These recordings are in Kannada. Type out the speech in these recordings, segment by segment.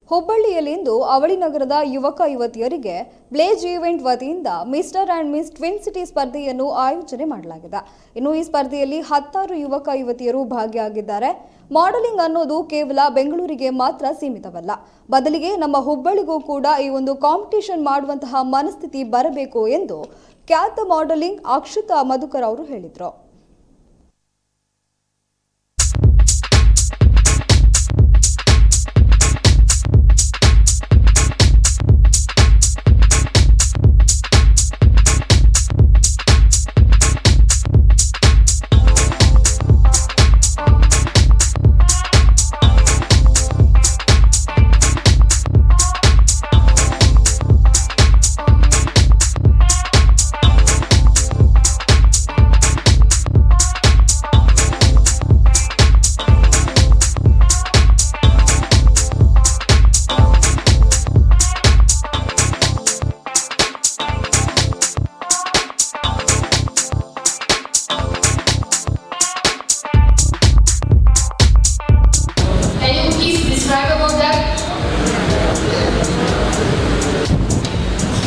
ಹುಬ್ಬಳ್ಳಿಯಲ್ಲಿಂದು ಅವಳಿ ನಗರದ ಯುವಕ ಯುವತಿಯರಿಗೆ ಬ್ಲೇಜ್ ಈವೆಂಟ್ ವತಿಯಿಂದ mister and miss twin city ಸ್ಪರ್ಧೆಯನ್ನು ಆಯೋಜನೆ ಮಾಡಲಾಗಿದೆ. ಇನ್ನು ಈ ಸ್ಪರ್ಧೆಯಲ್ಲಿ 10 ಯುವಕ ಯುವತಿಯರು ಭಾಗಿಯಾಗಿದ್ದಾರೆ. ಮಾಡೆಲಿಂಗ್ ಅನ್ನೋದು ಕೇವಲ ಬೆಂಗಳೂರಿಗೆ ಮಾತ್ರ ಸೀಮಿತವಲ್ಲ, ಬದಲಿಗೆ ನಮ್ಮ ಹುಬ್ಬಳ್ಳಿಗೂ ಕೂಡ ಈ ಒಂದು ಕಾಂಪಿಟಿಷನ್ ಮಾಡುವಂತಹ ಮನಸ್ಥಿತಿ ಬರಬೇಕು ಎಂದು ಖ್ಯಾತ ಮಾಡೆಲಿಂಗ್ ಅಕ್ಷತಾ ಮಧುಕರ್ ಅವರು ಹೇಳಿದರು.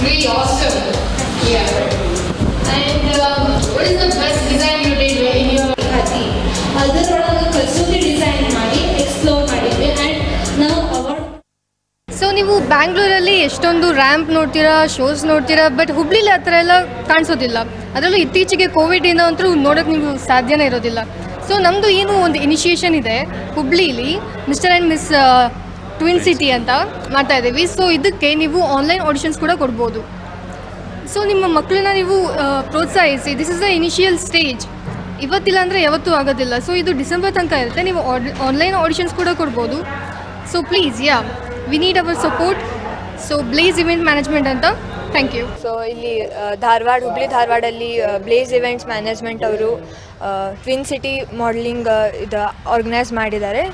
Really awesome. Yeah. And what is the best design you did in your Khati? ಅದರೊಳಗೆ ಕಸೂತಿ ಡಿಸೈನ್ ಮಾಡಿ ಎಕ್ಸ್ಪ್ಲೋರ್ ಮಾಡಿದ್ವಿ and ನಾವು ಅವಾರ್ಡ್. ಸೊ ನೀವು ಬ್ಯಾಂಗ್ಳೂರಲ್ಲಿ ಎಷ್ಟೊಂದು ರ್ಯಾಂಪ್ ನೋಡ್ತೀರಾ, ಶೋಸ್ ನೋಡ್ತೀರಾ, ಬಟ್ ಹುಬ್ಳಿಲಿ ಆ ಥರ ಎಲ್ಲ ಕಾಣಿಸೋದಿಲ್ಲ. ಅದರಲ್ಲೂ ಇತ್ತೀಚೆಗೆ ಕೋವಿಡಿಂದ ಅಂತೂ ನೋಡೋಕ್ಕೆ ನೀವು ಸಾಧ್ಯನೇ ಇರೋದಿಲ್ಲ. ಸೊ ನಮ್ಮದು ಏನು ಒಂದು ಇನಿಷಿಯೇಷನ್ ಇದೆ ಹುಬ್ಳಿಲಿ, mister and miss twin city ಅಂತ ಮಾಡ್ತಾ ಇದ್ದೀವಿ. ಸೊ ಇದಕ್ಕೆ ನೀವು ಆನ್ಲೈನ್ ಆಡಿಷನ್ಸ್ ಕೂಡ ಕೊಡ್ಬೋದು. ಸೊ ನಿಮ್ಮ ಮಕ್ಕಳನ್ನ ನೀವು ಪ್ರೋತ್ಸಾಹಿಸಿ. This is the initial stage. ಇವತ್ತಿಲ್ಲ ಅಂದರೆ ಯಾವತ್ತೂ ಆಗೋದಿಲ್ಲ. ಸೊ ಇದು ಡಿಸೆಂಬರ್ ತನಕ ಇರುತ್ತೆ. ನೀವು ಆನ್ಲೈನ್ ಆಡಿಷನ್ಸ್ ಕೂಡ ಕೊಡ್ಬೋದು. So please we need our support. So blaze event management ಅಂತ. Thank you. ಸೊ ಇಲ್ಲಿ ಹುಬ್ಳಿ ಧಾರವಾಡಲ್ಲಿ ಬ್ಲೇಜ್ ಇವೆಂಟ್ಸ್ ಮ್ಯಾನೇಜ್ಮೆಂಟ್ ಅವರು ಟ್ವಿನ್ ಸಿಟಿ ಮಾಡಲಿಂಗ್ ಇದು ಆರ್ಗನೈಸ್ ಮಾಡಿದ್ದಾರೆ.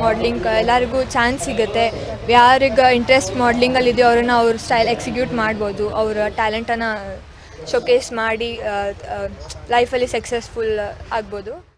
ಮಾಡಲಿಂಗ್ ಎಲ್ಲರಿಗೂ ಚಾನ್ಸ್ ಸಿಗುತ್ತೆ. ಯಾರಿಗೆ ಇಂಟ್ರೆಸ್ಟ್ ಮಾಡಲಿಂಗಲ್ಲಿ ಇದೆಯೋ ಅವ್ರನ್ನ ಅವ್ರ ಸ್ಟೈಲ್ ಎಕ್ಸಿಕ್ಯೂಟ್ ಮಾಡ್ಬೋದು. ಅವರ ಟ್ಯಾಲೆಂಟನ್ನು ಶೋಕೇಸ್ ಮಾಡಿ ಲೈಫಲ್ಲಿ ಸಕ್ಸಸ್ಫುಲ್ ಆಗ್ಬೋದು.